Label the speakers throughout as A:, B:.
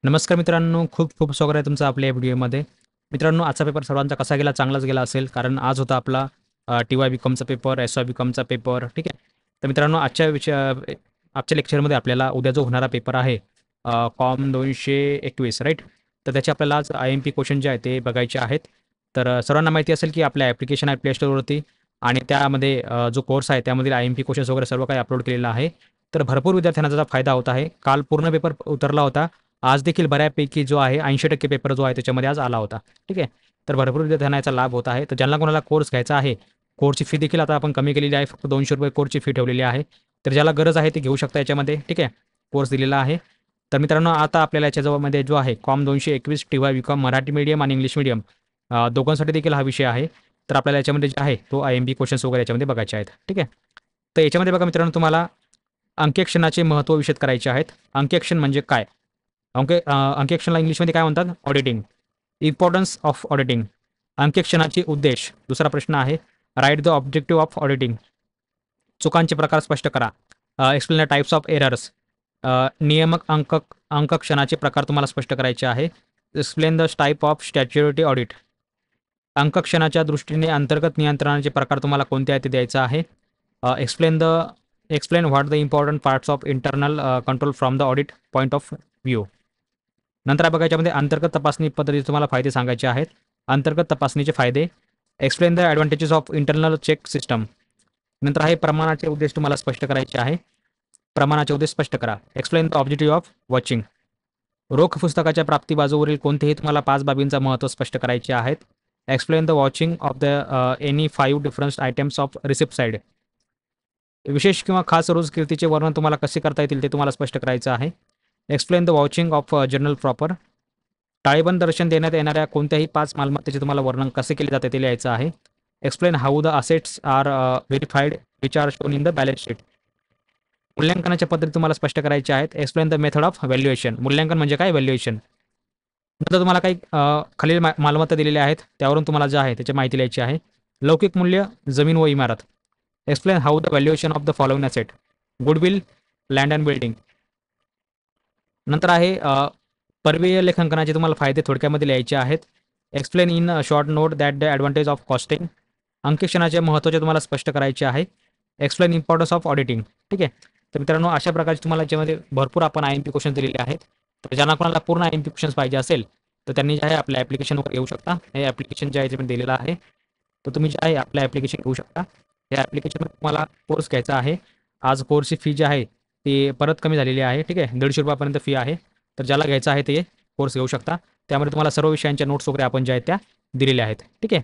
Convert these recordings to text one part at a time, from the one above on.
A: नमस्कार मित्रांनो, खूप खूप स्वागत आहे तुमचं आपल्या या व्हिडिओमध्ये. मित्रांनो, आजचा पेपर सर्वांचा कसा गेला? चांगलाच गेला असेल, कारण आज होता आपला टी-वाय बी-कॉमचा पेपर, एस-वाय बी-कॉमचा पेपर, ठीक आहे. तर मित्रांनो, आजच्या लेक्चरमध्ये आपल्याला उद्या जो होणारा पेपर आहे, कॉम 221, राईट? तर त्याचे आपल्याला आज आय-एम-पी क्वेश्चन जे आहेत ते बघायचे आहेत. तर सर्वांना माहिती असेल की आपल्या ॲप्लिकेशन आहे प्ले स्टोअरवरती आणि त्यामध्ये जो कोर्स आहे त्यामधील आय-एम-पी क्वेश्चन्स वगैरे सर्व काही अपलोड केलेलं आहे. तर भरपूर विद्यार्थ्यांना त्याचा फायदा होत आहे. काल पूर्ण पेपर उतरला होता. आज देखील बऱ्यापैकी जो आहे 80% पेपर जो आहे त्याच्यामध्ये आज आला होता. ठीक आहे. तर भरपूर विद्यार्थ्यांना याचा लाभ होत आहे. तर ज्यांना कोणाला कोर्स घ्यायचा आहे, कोर्सची फी देखील आता आपण कमी केलेली आहे. फक्त ₹200 कोर्सची फी ठेवलेली आहे. तर ज्याला गरज आहे ते घेऊ शकता याच्यामध्ये. ठीक आहे. कोर्स दिलेला आहे. तर मित्रांनो, आता आपल्याला याच्याजवळमध्ये जो आहे com 221 TY B.Com Marathi medium आणि इंग्लिश मीडियम दोघांसाठी देखील हा विषय आहे. तर आपल्याला याच्यामध्ये जे आहे तो आय-एम-पी क्वेश्चन्स वगैरे याच्यामध्ये बघायचे आहेत. ठीक आहे. तर याच्यामध्ये बघा मित्रांनो, तुम्हाला अंकेक्षणाचे महत्त्व विशद करायचे आहेत. अंकेक्षण म्हणजे काय? अंकेक्षणाला इंग्लिशमध्ये काय म्हणतात? ऑडिटिंग. Importance of auditing. अंकेक्षणाचे उद्देश. दुसरा प्रश्न आहे, write the objective of auditing. चुकांचे प्रकार स्पष्ट करा. Explain the types of errors. नियमक अंकक्षणाचे प्रकार तुम्हाला स्पष्ट करायचे आहे. Explain the type of statutory audit. अंकक्षणाच्या दृष्टीने अंतर्गत नियंत्रणाचे प्रकार तुम्हाला कोणते आहेत ते द्यायचं आहे. Explain the explain what the important parts of internal control from the audit point of view. नंतर बघा याच्यामध्ये अंतर्गत तपासणी पद्धतीचे तुम्हाला फायदे सांगायचे आहेत. अंतर्गत तपासणीचे फायदे. Explain the advantages of internal check system. नंतर आहे प्रमाणाचे उद्देश तुम्हाला स्पष्ट करायचे आहे. प्रमाणाचे उद्देश स्पष्ट करा. Explain the objective of watching. रोख पुस्तकाच्या प्राप्ती बाजूवरील कोणतेही तुम्हाला 5 बाबींचा महत्त्व स्पष्ट करायचे आहेत. Explain the vouching of the any 5 different items of receipt side. विशेष किंवा खास रोजकीर्तीचे वर्णन तुम्हाला कसे करता येतील ते तुम्हाला स्पष्ट करायचं आहे. Explain the vouching of journal proper. टाळेबंद दर्शन देण्यात येणाऱ्या कोणत्याही 5 मालमत्तेचे तुम्हाला वर्णन कसे केले जाते ते लिहायचं आहे. Explain how the assets are verified which are shown in the balance sheet. मूल्यांकनाच्या पद्धती तुम्हाला स्पष्ट करायच्या आहेत. Explain the method of valuation. मूल्यांकन म्हणजे काय? व्हॅल्युएशन. नंतर तुम्हाला काही खालील मालमत्ता दिलेल्या आहेत त्यावरून तुम्हाला जे आहे त्याची माहिती लिहायची आहे. लौकिक मूल्य, जमीन व इमारत. Explain how the valuation of the following asset. Goodwill, land and building. नंतर आहे परकीय लेखांकनाचे तुम्हाला फायदे थोडक्यामध्ये लिहायचे आहेत. Explain in short note that the advantage of costing. अंकेक्षणाचे महत्त्वाचे तुम्हाला स्पष्ट करायचे आहे. Explain importance of auditing. ठीक आहे. तर मित्रांनो, अशा प्रकारचे तुम्हाला याच्यामध्ये भरपूर आपण आय-एम-पी क्वेश्चन दिलेले आहेत. तर ज्यांना कोणाला पूर्ण आय-एम-पी क्वेश्चन्स पाहिजे असेल तर त्यांनी जे आहे आपल्या ॲप्लिकेशनवर येऊ शकता. हे ॲप्लिकेशन जे आहे ते दिलेलं आहे. तर तुम्ही जे आहे आपलं ॲप्लिकेशन घेऊ शकता. या ॲप्लिकेशनमध्ये तुम्हाला कोर्स घ्यायचा आहे. आज कोर्सची फी जी आहे ती परत कमी झालेली आहे. ठीक आहे. ₹150 फी आहे. तर ज्याला घ्यायचं आहे ते कोर्स घेऊ शकता. त्यामध्ये तुम्हाला सर्व विषयांच्या नोट्स वगैरे आपण ज्या आहेत त्या दिलेल्या आहेत. ठीक आहे.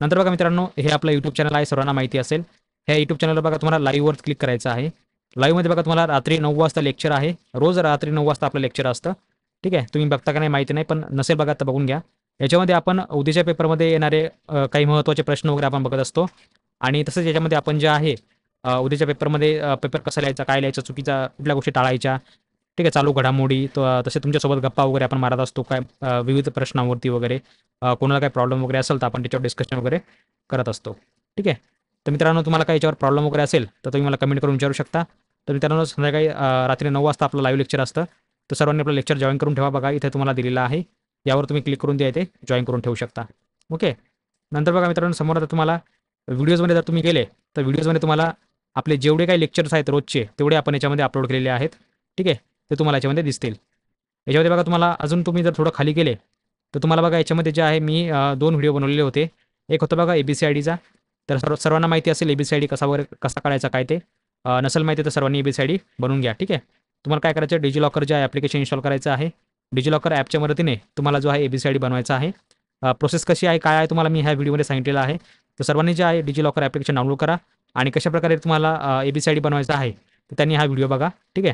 A: नंतर बघा मित्रांनो, हे आपलं यूट्यूब चॅनल आहे, सर्वांना माहिती असेल. ह्या यूट्यूब चॅनलवर बघा तुम्हाला लाईव्हवर क्लिक करायचं आहे. लाईव्हमध्ये बघा तुम्हाला रात्री 9 वाजता लेक्चर आहे. रोज रात्री 9 वाजता आपलं लेक्चर असतं. ठीक आहे. तुम्ही बघता का नाही माहिती नाही, पण नसेल बघा तर बघून घ्या. याच्यामध्ये आपण उद्याच्या पेपरमध्ये येणारे काही महत्त्वाचे प्रश्न वगैरे आपण बघत असतो आणि तसंच याच्यामध्ये आपण जे आहे उद्याच्या पेपरमध्ये पेपर कसा लिहायचा, काय लिहायचं, चुकीच्या कुठल्या गोष्टी टाळायच्या, ठीक आहे, चालू घडामोडी तसे तुमच्यासोबत गप्पा वगैरे आपण मारत असतो काय विविध प्रश्नांवरती वगैरे. कोणाला काही प्रॉब्लेम वगैरे असेल तर आपण त्याच्यावर डिस्कशन वगैरे करत असतो. ठीक आहे. तर मित्रांनो, तुम्हाला काही याच्यावर प्रॉब्लेम वगैरे असेल तर तुम्ही मला कमेंट करून विचारू शकता. तर मित्रांनो, संध्याकाळी रात्री 9 वाजता आपलं लाईव्ह लेक्चर असतं. तर सर्वांनी आपलं लेक्चर जॉईन करून ठेवा. बघा इथे तुम्हाला दिलेलं आहे. यावर तुम्ही क्लिक करून द्या, इथे जॉईन करून ठेवू शकता. ओके. नंतर बघा मित्रांनो, समोर आता तुम्हाला व्हिडिओजमध्ये जर तुम्ही गेले तर व्हिडिओजमध्ये तुम्हाला आपले जेवढे काही लेक्चर्स आहेत रोजचे तेवढे आपण याच्यामध्ये अपलोड केलेले आहेत. ठीक आहे. ते तुम्हाला याच्यामध्ये दिसतील. याच्यामध्ये बघा तुम्हाला अजून तुम्ही जर थोडं खाली गेले तर तुम्हाला बघा याच्यामध्ये जे आहे मी 2 व्हिडिओ बनवलेले होते. एक होतं बघा ABCIDचा. तर सर्वांना माहिती असेल ABCID कसा वगैरे कसा काढायचा काय ते. नसेल माहिती तर सर्वांनी ABCID बनवून घ्या. ठीक आहे. तुम्हाला काय करायचं, डिजिलॉकर जे आहे ॲप्लिकेशन इन्स्टॉल करायचं आहे. डिजिलॉकर ॲपच्या मदतीने तुम्हाला जो आहे ABCID बनवायचा आहे. प्रोसेस कशी आहे, काय आहे, तुम्हाला मी ह्या व्हिडिओमध्ये सांगितलेलं आहे. तर सर्वांनी जे आहे डिजिलॉकर ॲप्लिकेशन डाउनलोड करा आणि कशाप्रकारे तुम्हाला ABCID बनवायचा आहे तर त्यांनी हा व्हिडिओ बघा. ठीक आहे.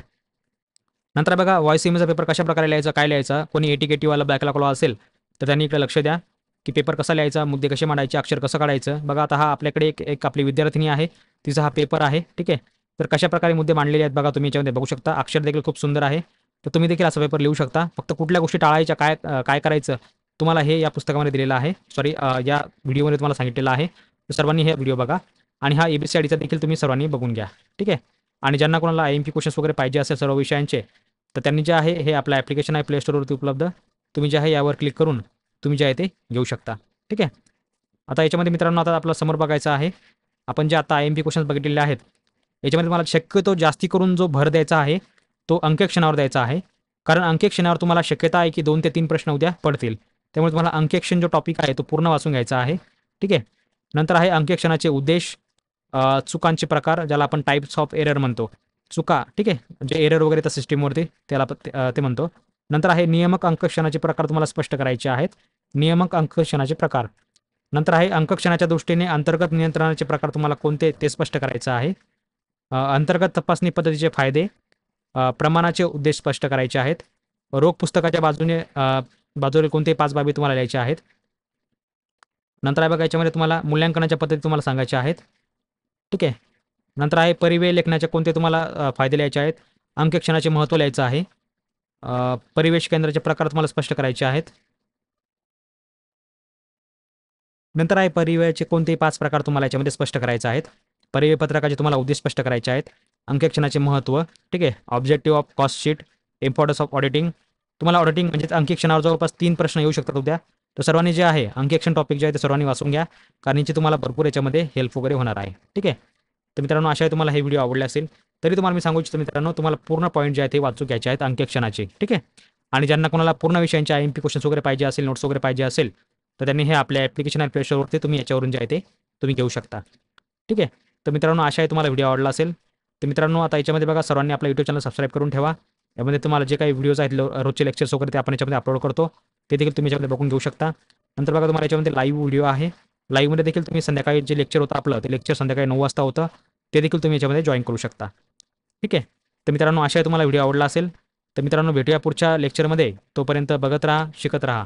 A: नंतर बघा व्हॉइस इमेजचा पेपर कशाप्रकारे लिहायचा, काय लिहायचा, कोणी एटी-केटीवाला बॅकलॉग असेल तर त्यांनी इकडे लक्ष द्या की पेपर कसा लिहायचा, मुद्दे कसे मांडायचे, अक्षर कसं काढायचं. बघा आता हा आपल्याकडे एक एक आपली विद्यार्थिनी आहे, तिचा हा पेपर आहे. ठीक आहे. तर कशाप्रकारे मुद्दे मांडलेले आहेत बघा, तुम्ही याच्यामध्ये बघू शकता. अक्षर देखील खूप सुंदर आहे. तर तुम्ही देखील असा पेपर लिहू शकता. फक्त कुठल्या गोष्टी टाळायच्या, काय काय करायचं तुम्हाला हे या पुस्तकामध्ये दिलेलं आहे. सॉरी, या व्हिडिओमध्ये तुम्हाला सांगितलेलं आहे. तर सर्वांनी हे व्हिडिओ बघा आणि हा ABCIDचा देखील तुम्ही सर्वांनी बघून घ्या. ठीक आहे. आणि ज्यांना कोणाला IMP क्वेश्चन्स वगैरे पाहिजे असेल सर्व विषयांचे तर त्यांनी जे आहे हे आपलं ॲप्लिकेशन आहे प्ले स्टोरवरती उपलब्ध. तुम्ही जे आहे यावर क्लिक करून तुम्ही जे आहे ते घेऊ शकता. ठीक आहे. आता याच्यामध्ये मित्रांनो आता आपलं समोर बघायचं आहे. आपण जे आता IMP क्वेश्चन्स बघितलेले आहेत, याच्यामध्ये तुम्हाला शक्यतो जास्ती करून जो भर द्यायचा आहे, तो अंकेक्षणावर द्यायचा आहे. कारण अंकेक्षणावर तुम्हाला शक्यता आहे की 2 ते 3 प्रश्न उद्या पडतील. त्यामुळे तुम्हाला अंकेक्षण जो टॉपिक आहे तो पूर्ण वाचून घ्यायचा आहे. ठीक आहे. नंतर आहे अंकेक्षणाचे उद्देश, चुकांचे प्रकार ज्याला आपण टाइप्स ऑफ एरर म्हणतो. चुका, ठीक आहे, जे एरर वगैरे तर सिस्टीमवरती त्याला ते म्हणतो. नंतर आहे नियमक अंकक्षणाचे प्रकार तुम्हाला स्पष्ट करायचे आहेत. नियमक अंकक्षणाचे प्रकार. नंतर आहे अंकक्षणाच्या दृष्टीने अंतर्गत नियंत्रणाचे प्रकार तुम्हाला कोणते ते स्पष्ट करायचं आहे. अंतर्गत तपासणी पद्धतीचे फायदे, प्रमाणाचे उद्देश स्पष्ट करायचे आहेत. रोख पुस्तकाच्या बाजूने कोणते 5 बाबी तुम्हाला लिहायच्या आहेत. नंतर आहे बघा याच्यामध्ये तुम्हाला मूल्यांकनाच्या पद्धती तुम्हाला सांगायच्या आहेत. ठीक आहे. नंतर आहे परिव्यय लेखनाचे कोणते तुम्हाला फायदे लिहायचे आहेत. अंकेक्षणाचे महत्त्व लिहायचं आहे. परिवेश केंद्राचे प्रकार तुम्हाला स्पष्ट करायचे आहेत. नंतर आहे परिव्ययाचे कोणतेही 5 प्रकार तुम्हाला याच्यामध्ये स्पष्ट करायचे आहेत. परिव्यय पत्रकाचे तुम्हाला उद्देश स्पष्ट करायचे आहेत. अंकेक्षणाचे महत्त्व, ठीक आहे, objective of cost sheet, importance of auditing. तुम्हाला ऑडिटिंग म्हणजेच अंकेक्षणावर जवळपास 3 प्रश्न येऊ शकतात उद्या. तर सर्वांनी जे आहे अंकेक्षण टॉपिक जे आहे ते सर्वांनी वाचून घ्या, कारण याची तुम्हाला भरपूर याच्यामध्ये हेल्प वगैरे होणार आहे. ठीक आहे. तर मित्रांनो आशा आहे तुम्हाला हे व्हिडिओ आवडले असेल. तरी तुम्हाला मी सांगू इच्छितो मित्रांनो, तुम्हाला पूर्ण पॉईंट जे आहेत ते वाचून घ्यायचे आहेत अंकेक्षणाचे. ठीक आहे. आणि ज्यांना कोणाला पूर्ण विषयांचे IMP क्वेश्चन्स वगैरे पाहिजे असेल, नोट्स वगैरे पाहिजे असेल, तर त्यांनी हे आपल्या ॲप्लिकेशन आहे प्ले स्टोरवरती तुम्ही याच्यावरून जे आहे ते तुम्ही घेऊ शकता. ठीक आहे. तर मित्रांनो आशा आहे तुम्हाला व्हिडिओ आवडला असेल. तर मित्रांनो आता याच्यामध्ये बघा सर्वांनी आपला YouTube चॅनल सबस्क्राईब करून ठेवा. यामध्ये तुम्हाला जे काही व्हिडिओज आहेत रोजचे लेक्चर्स वगैरे ते आपण याच्यामध्ये अपलोड करतो, ते देखील तुम्ही याच्यामध्ये बघून घेऊ शकता. नंतर बघा तुम्हाला याच्यामध्ये लाईव्ह व्हिडिओ आहे. लाईव्हमध्ये देखील तुम्ही संध्याकाळी जे लेक्चर होतं आपलं, ते लेक्चर संध्याकाळी 9 वाजता होतं, ते देखील तुम्ही याच्यामध्ये जॉईन करू शकता. ठीक आहे. तर मित्रांनो आशा आहे तुम्हाला व्हिडिओ आवडला असेल. तर मित्रांनो भेटूया पुढच्या लेक्चरमध्ये. तोपर्यंत बघत राहा, शिकत राहा.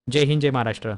A: जय हिंद, जय महाराष्ट्र.